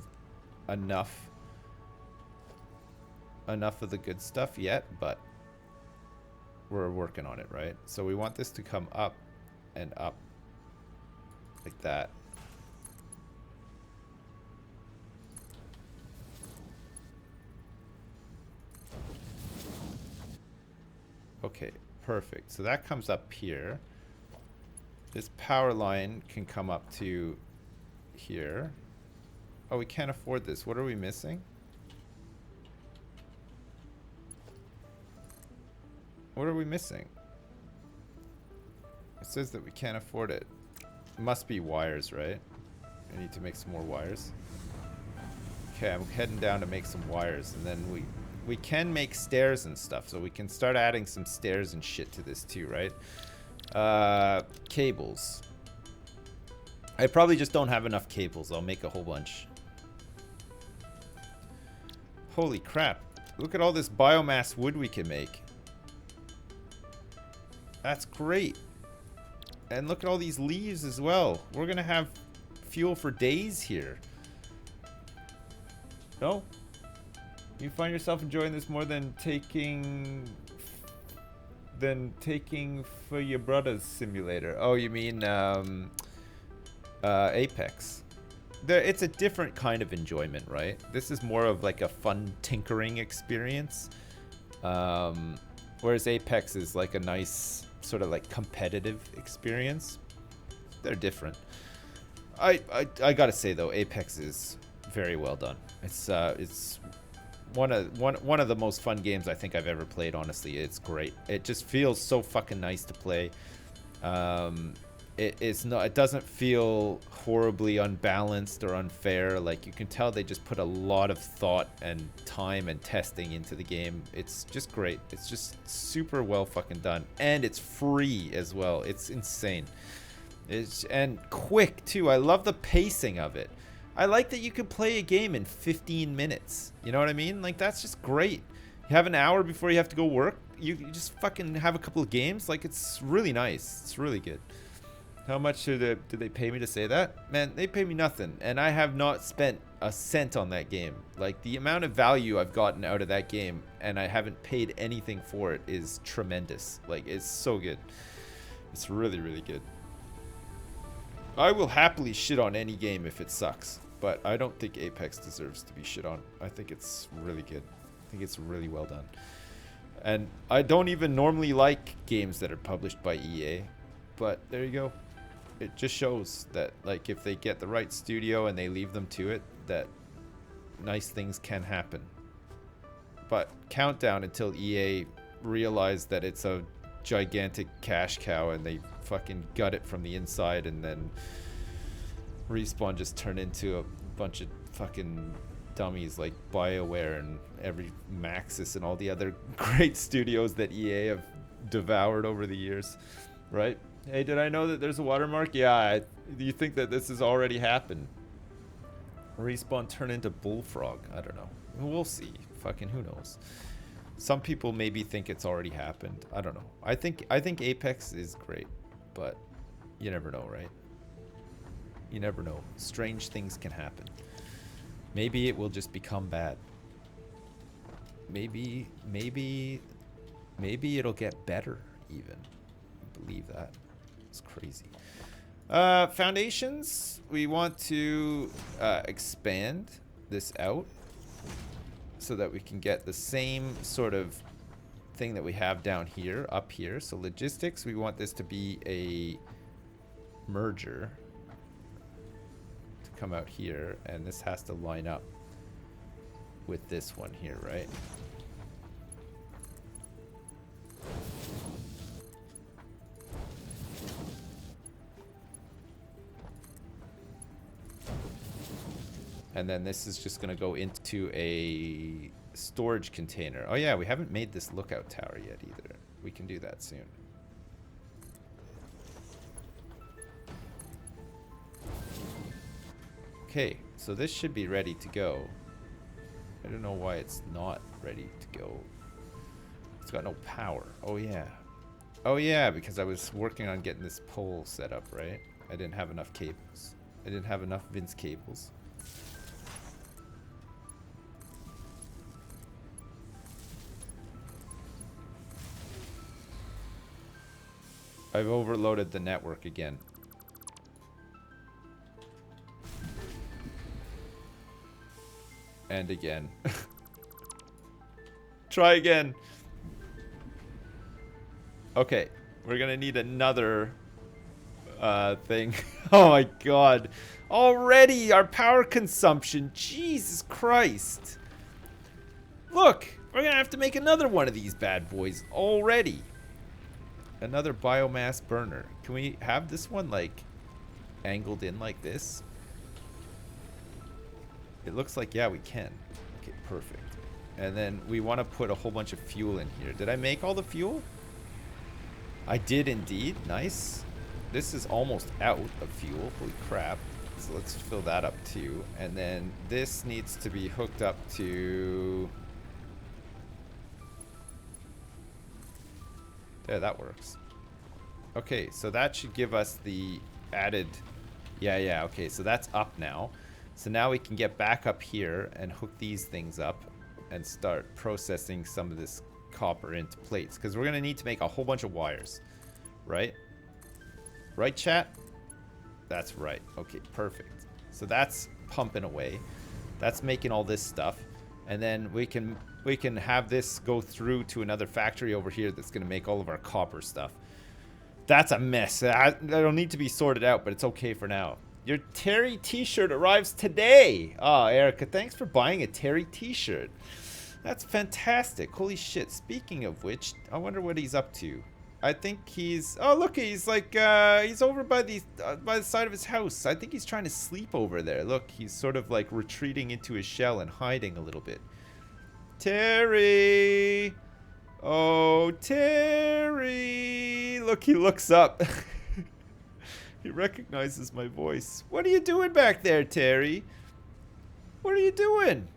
enough of the good stuff yet, but we're working on it, right? So we want this to come up and up like that. Okay, perfect. So that comes up here. This power line can come up to here. Oh, we can't afford this. What are we missing? What are we missing? It says that we can't afford it. It must be wires, right? I need to make some more wires. Okay, I'm heading down to make some wires, and then we can make stairs and stuff, so we can start adding some stairs and shit to this too, right? Cables. I probably just don't have enough cables. I'll make a whole bunch. Holy crap. Look at all this biomass wood we can make. That's great. And look at all these leaves as well. We're gonna have fuel for days here. No? You find yourself enjoying this more than taking for your brother's simulator. Oh, you mean Apex. It's a different kind of enjoyment, right? This is more of like a fun tinkering experience. Whereas Apex is like a nice sort of like competitive experience. They're different. I gotta say though, Apex is very well done. It's one of the most fun games I think I've ever played. Honestly, it's great. It just feels so fucking nice to play. It doesn't feel horribly unbalanced or unfair. Like, you can tell they just put a lot of thought and time and testing into the game. It's just great. It's just super well fucking done, and it's free as well. It's insane. And quick too. I love the pacing of it. I like that you can play a game in 15 minutes. You know what I mean? Like, that's just great. You have an hour before you have to go work. You just fucking have a couple of games. Like, it's really nice. It's really good. How much did they pay me to say that? Man, they pay me nothing. And I have not spent a cent on that game. Like, the amount of value I've gotten out of that game, and I haven't paid anything for it, is tremendous. Like, it's so good. It's really, really good. I will happily shit on any game if it sucks. But I don't think Apex deserves to be shit on. I think it's really good. I think it's really well done. And I don't even normally like games that are published by EA. But there you go. It just shows that, like, if they get the right studio and they leave them to it, that nice things can happen. But countdown until EA realize that it's a gigantic cash cow and they fucking gut it from the inside, and then Respawn just turn into a bunch of fucking dummies like BioWare and every Maxis and all the other great studios that EA have devoured over the years, right? Hey, did I know that there's a watermark? Yeah, do you think that this has already happened? Respawn turn into Bullfrog? I don't know. We'll see. Fucking who knows? Some people maybe think it's already happened. I don't know. I think Apex is great, but you never know, right? You never know. Strange things can happen. Maybe it will just become bad. Maybe it'll get better even. Believe that. It's crazy. Foundations. We want to expand this out so that we can get the same sort of thing that we have down here, up here. So logistics, we want this to be a merger to come out here, and this has to line up with this one here, right? And then this is just going to go into a storage container. Oh yeah, we haven't made this lookout tower yet either. We can do that soon. Okay, so this should be ready to go. I don't know why it's not ready to go. It's got no power. Oh yeah. Oh yeah, because I was working on getting this pole set up, right? I didn't have enough cables. I didn't have enough Vince cables. I've overloaded the network again. And again. Try again. Okay, we're gonna need another thing. Oh my god. Already our power consumption. Jesus Christ. Look, we're gonna have to make another one of these bad boys already. Another biomass burner. Can we have this one like angled in like this? It looks like, yeah, we can. Okay, perfect. And then we want to put a whole bunch of fuel in here. Did I make all the fuel? I did indeed. Nice. This is almost out of fuel. Holy crap. So let's fill that up too. And then this needs to be hooked up to... There, that works. Okay, so that should give us the added... Yeah, okay, so that's up now. So now we can get back up here and hook these things up and start processing some of this copper into plates. Because we're going to need to make a whole bunch of wires. Right? Right, chat? That's right. Okay, perfect. So that's pumping away. That's making all this stuff. And then we can have this go through to another factory over here that's going to make all of our copper stuff. That's a mess. That'll need to be sorted out, but it's okay for now. Your Terry t-shirt arrives today. Oh, Erica, thanks for buying a Terry t-shirt. That's fantastic. Holy shit. Speaking of which, I wonder what he's up to. I think he's... Oh, look, he's like, he's over by the side of his house. I think he's trying to sleep over there. Look, he's sort of like retreating into his shell and hiding a little bit. Terry! Oh, Terry! Look, he looks up. He recognizes my voice. What are you doing back there, Terry? What are you doing?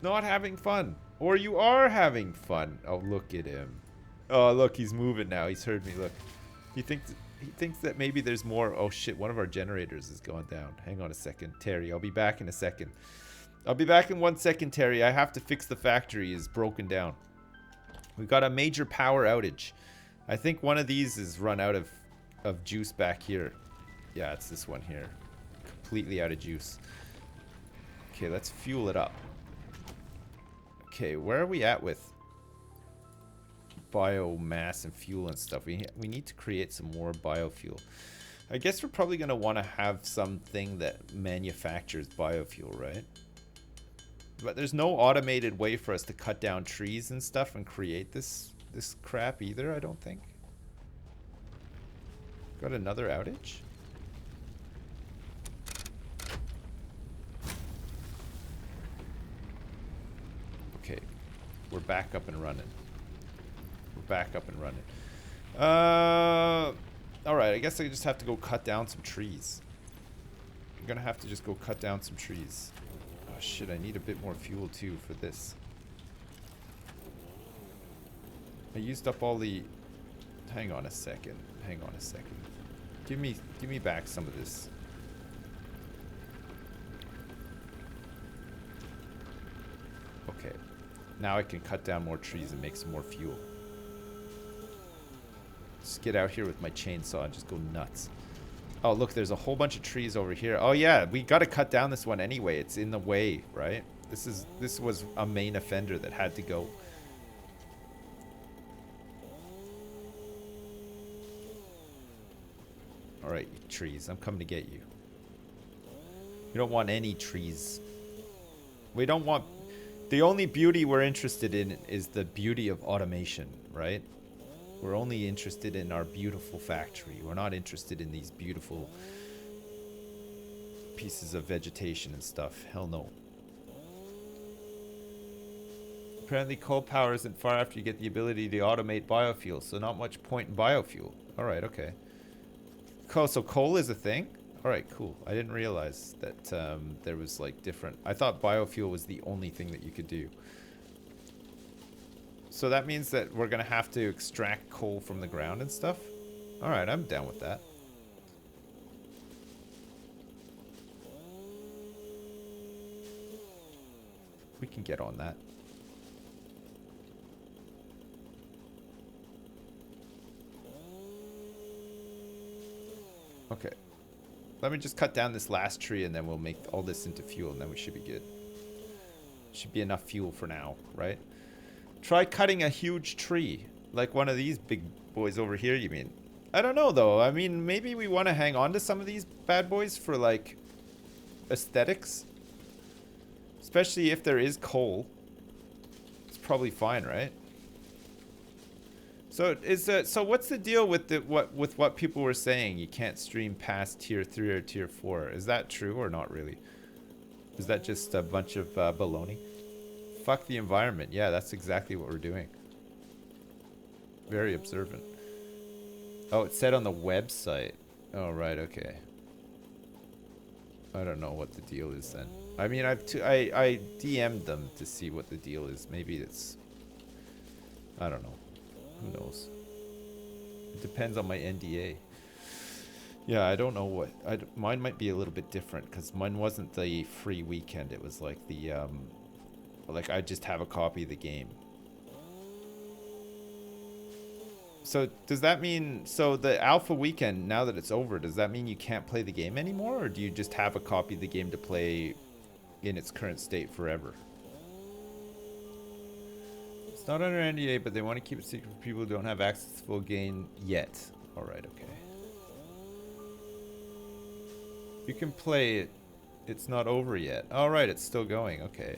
Not having fun. Or you are having fun. Oh, look at him. Oh, look, he's moving now. He's heard me. Look. He thinks that maybe there's more. Oh, shit. One of our generators is going down. Hang on a second. Terry, I'll be back in a second. I'll be back in 1 second, Terry. I have to fix the factory. It's broken down. We've got a major power outage. I think one of these is run out of juice back here. Yeah, it's this one here. Completely out of juice. Okay, let's fuel it up. Okay, where are we at with biomass and fuel and stuff? We need to create some more biofuel. I guess we're probably going to want to have something that manufactures biofuel, right? But there's no automated way for us to cut down trees and stuff and create this crap either, I don't think. Got another outage? Okay, we're back up and running. We're back up and running. Alright, I guess I just have to go cut down some trees. I'm gonna have to just go cut down some trees. Oh shit, I need a bit more fuel too for this. I used up all the... Hang on a second. Hang on a second. Give me back some of this. Okay. Now I can cut down more trees and make some more fuel. Just get out here with my chainsaw and just go nuts. Oh, look, there's a whole bunch of trees over here. Oh, yeah, we got to cut down this one anyway. It's in the way, right? This was a main offender that had to go. All right, you trees, I'm coming to get you. We don't want any trees. We don't want... The only beauty we're interested in is the beauty of automation, right? We're only interested in our beautiful factory. We're not interested in these beautiful pieces of vegetation and stuff. Hell no. Apparently coal power isn't far after you get the ability to automate biofuel, so not much point in biofuel. Alright, okay. So coal is a thing? Alright, cool. I didn't realize that there was like different... I thought biofuel was the only thing that you could do. So that means that we're going to have to extract coal from the ground and stuff? Alright, I'm down with that. We can get on that. Okay. Let me just cut down this last tree and then we'll make all this into fuel and then we should be good. Should be enough fuel for now, right? Try cutting a huge tree. Like one of these big boys over here, you mean? I don't know though. I mean, maybe we want to hang on to some of these bad boys for like aesthetics. Especially if there is coal. It's probably fine, right? So so what's the deal with what people were saying? You can't stream past tier 3 or tier 4. Is that true or not really? Is that just a bunch of baloney? Fuck the environment. Yeah, that's exactly what we're doing. Very observant. Oh, it said on the website. Oh, right, okay. I don't know what the deal is then. I mean, I DM'd them to see what the deal is. Maybe it's... I don't know. Who knows? It depends on my NDA. Yeah, I don't know what... mine might be a little bit different, because mine wasn't the free weekend. It was like the... like, I just have a copy of the game. So, does that mean... So, the alpha weekend, now that it's over, does that mean you can't play the game anymore? Or do you just have a copy of the game to play in its current state forever? It's not under NDA, but they want to keep it secret for people who don't have access to full game yet. Alright, okay. You can play it It's not over yet. All right, it's still going. Okay.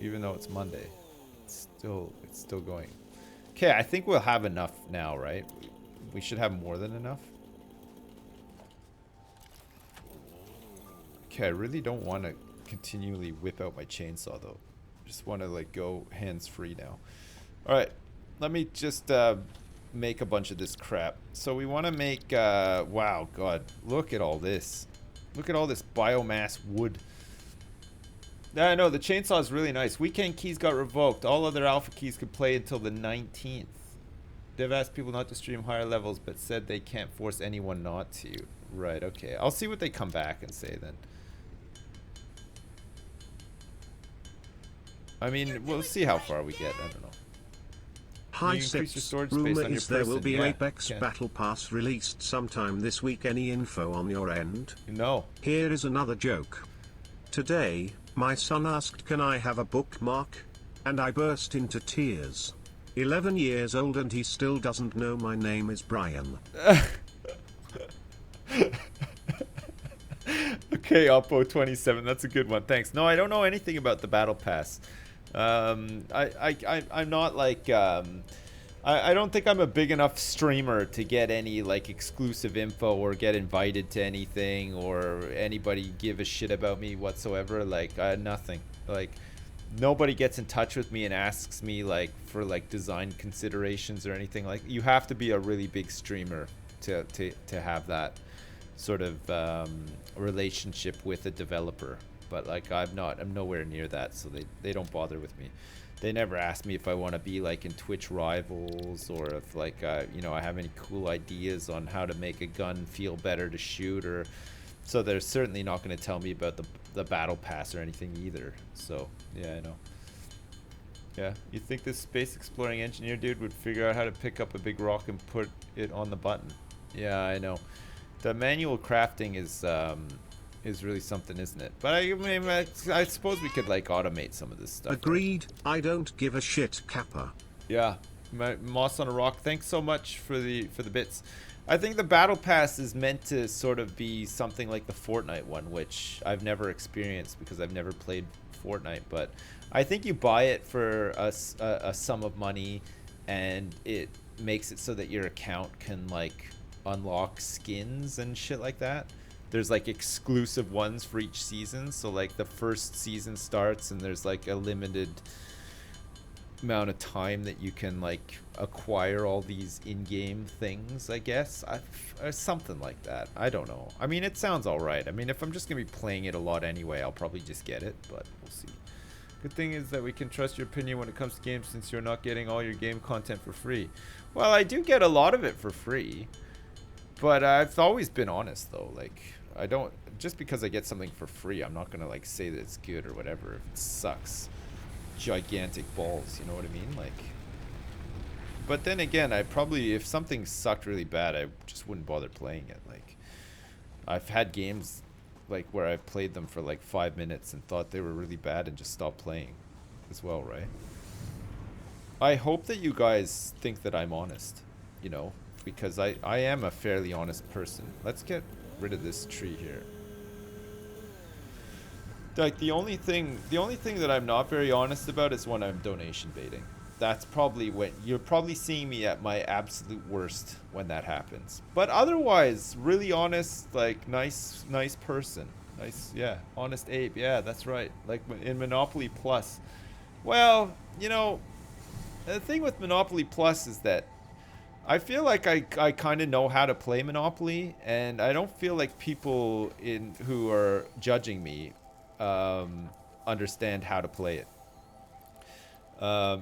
Even though it's Monday, it's still going. Okay, I think we'll have enough now, right? We should have more than enough. Okay, I really don't want to continually whip out my chainsaw though. Just want to like go hands-free now. All right, let me just make a bunch of this crap. So we want to make, wow, God, look at all this. Look at all this biomass wood. I know, the chainsaw is really nice. Weekend keys got revoked. All other alpha keys could play until the 19th. They've asked people not to stream higher levels, but said they can't force anyone not to. Right, okay. I'll see what they come back and say then. I mean, we'll see how far we get. I don't know. Hi Sips, rumor is there will be Apex Battle Pass released sometime this week. Any info on your end? No. Here is another joke. Today, my son asked, can I have a bookmark? And I burst into tears. 11 years old and he still doesn't know my name is Brian. Okay, Oppo27, that's a good one. Thanks. No, I don't know anything about the Battle Pass. I'm not like, I don't think I'm a big enough streamer to get any like exclusive info or get invited to anything or anybody give a shit about me whatsoever. Like, nothing. Like, nobody gets in touch with me and asks me like for like design considerations or anything. Like, you have to be a really big streamer to have that sort of relationship with a developer. But like, I'm nowhere near that, so they don't bother with me. They never ask me if I want to be like in Twitch Rivals or if like you know, I have any cool ideas on how to make a gun feel better to shoot, or so they're certainly not going to tell me about the Battle Pass or anything either. So yeah, I know. Yeah, you think this space exploring engineer dude would figure out how to pick up a big rock and put it on the button? Yeah, I know. The manual crafting is really something, isn't it? But I mean, I suppose we could like automate some of this stuff. Agreed. Right? I don't give a shit, Kappa. Yeah, Moss on a Rock. Thanks so much for the bits. I think the Battle Pass is meant to sort of be something like the Fortnite one, which I've never experienced because I've never played Fortnite. But I think you buy it for a sum of money, and it makes it so that your account can like unlock skins and shit like that. There's like exclusive ones for each season. So like the first season starts and there's like a limited amount of time that you can like acquire all these in-game things, I guess. Or something like that. I don't know. I mean, it sounds all right. I mean, if I'm just going to be playing it a lot anyway, I'll probably just get it, but we'll see. Good thing is that we can trust your opinion when it comes to games since you're not getting all your game content for free. Well, I do get a lot of it for free, but I've always been honest though. Like, I don't, just because I get something for free, I'm not gonna like say that it's good or whatever if it sucks. Gigantic balls, you know what I mean? Like, but then again, I probably, if something sucked really bad, I just wouldn't bother playing it. Like, I've had games like where I played them for like 5 minutes and thought they were really bad and just stopped playing as well, right? I hope that you guys think that I'm honest, you know, because I am a fairly honest person. Let's get rid of this tree here. Like, the only thing that I'm not very honest about is when I'm donation baiting. That's probably when you're probably seeing me at my absolute worst when that happens. But otherwise, really honest, like nice person. Nice, yeah, honest ape. Yeah, that's right. Like in Monopoly Plus. Well, you know, the thing with Monopoly Plus is that I feel like I kind of know how to play Monopoly, and I don't feel like people who are judging me understand how to play it.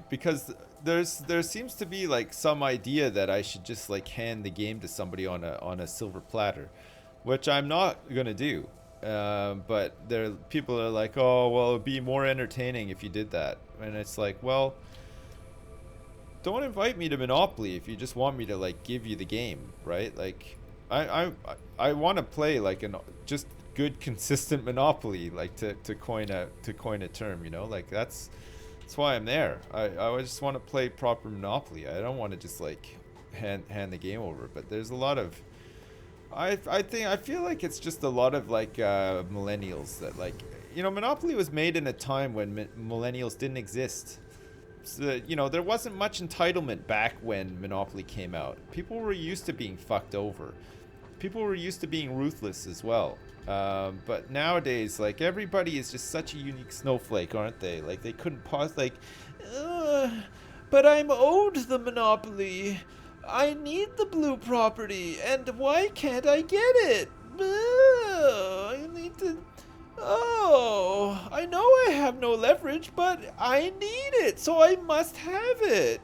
Because there seems to be like some idea that I should just like hand the game to somebody on a silver platter, which I'm not gonna do. But people are like, oh well, it'd be more entertaining if you did that, and it's like, well, don't invite me to Monopoly if you just want me to like give you the game, right? Like, I want to play like just good consistent Monopoly, like to coin a term, you know, like that's why I'm there. I just want to play proper Monopoly. I don't want to just like hand the game over. But there's a lot of I feel like it's just a lot of like millennials that like, you know, Monopoly was made in a time when millennials didn't exist. So, you know, there wasn't much entitlement back when Monopoly came out. People were used to being fucked over. People were used to being ruthless as well. But nowadays, like, everybody is just such a unique snowflake, aren't they? Like, they couldn't pause, like, but I'm owed the Monopoly. I need the blue property, and why can't I get it? I need to... Oh, I know I have no leverage, but I need it, so I must have it.